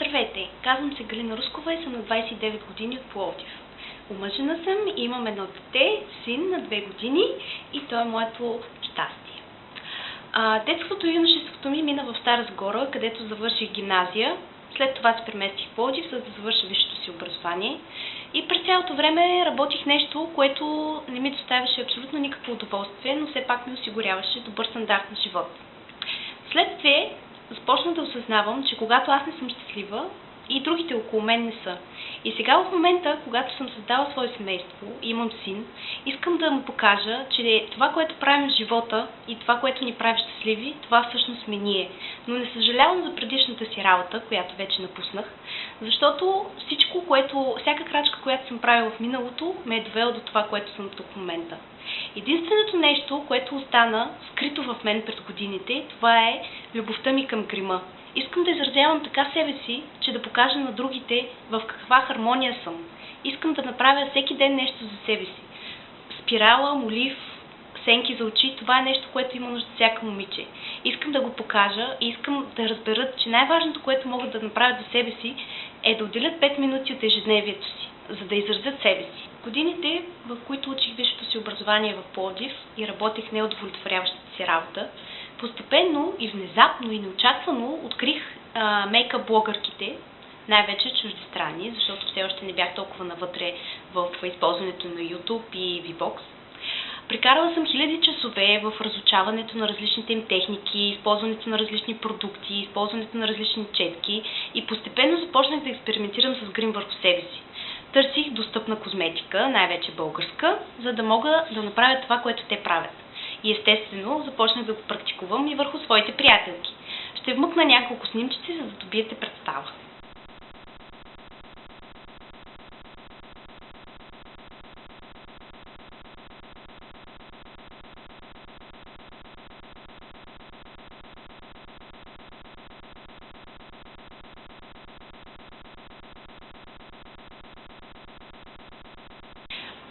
Здравейте, казвам се Галина Рускова и съм на 29 години от Пловдив. Омъжена съм и имам едно дете, син на 2 години и той е моето щастие. Детството и юношеството ми мина в Стара Загора, където завърших гимназия. След това се преместих в Пловдив, за да завърша висшето си образование. И през цялото време работих нещо, което не ми доставяше абсолютно никакво удоволствие, но все пак ми осигуряваше добър стандарт на живот. Следствие започнах да осъзнавам, че когато аз не съм щастлива, и другите около мен не са. И сега в момента, когато съм създала свое семейство и имам син, искам да му покажа, че това, което правим в живота и това, което ни прави щастливи, това всъщност сме ние. Но не съжалявам за предишната си работа, която вече напуснах, защото всяка крачка, която съм правила в миналото, ме е довела до това, което съм тук в момента. Единственото нещо, което остана скрито в мен през годините, това е любовта ми към грима. Искам да изразявам така себе си, че да покажа на другите в каква хармония съм. Искам да направя всеки ден нещо за себе си. Спирала, молив, сенки за очи, това е нещо, което има нужда всяка момиче. Искам да го покажа и искам да разберат, че най-важното, което могат да направят за себе си, е да отделят 5 минути от ежедневието си, за да изразят себе си. Годините, в които учих висшето си образование в Пловдив и работех неудовлетворяващата си работа, постепенно и внезапно и неочаквано открих мейкъп блогърките, най-вече чуждестранни, защото все още не бях толкова навътре в използването на YouTube и VBOX. Прекарала съм хиляди часове в разучаването на различните им техники, използването на различни продукти, използването на различни четки и постепенно започнах да експериментирам с грим върху себе си. Търсих достъпна козметика, най-вече българска, за да мога да направя това, което те правят. И естествено започнах да го практикувам и върху своите приятелки. Ще вмъкна няколко снимчици, за да добиете представа.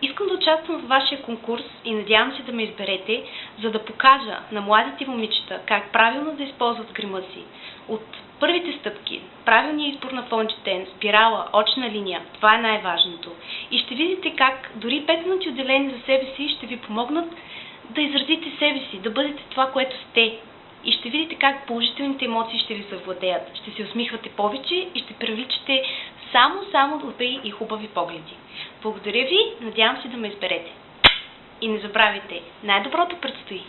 Искам да участвам в вашия конкурс и надявам се да ме изберете, за да покажа на младите момичета как правилно да използват грима си. От първите стъпки, правилният избор на фончетен, спирала, очна линия, това е най-важното. И ще видите как дори 5 минути отделени за себе си ще ви помогнат да изразите себе си, да бъдете това, което сте. И ще видите как положителните емоции ще ви завладеят. Ще се усмихвате повече и ще привличате само добри и хубави погледи. Благодаря ви, надявам се да ме изберете. И не забравяйте, най-доброто предстои!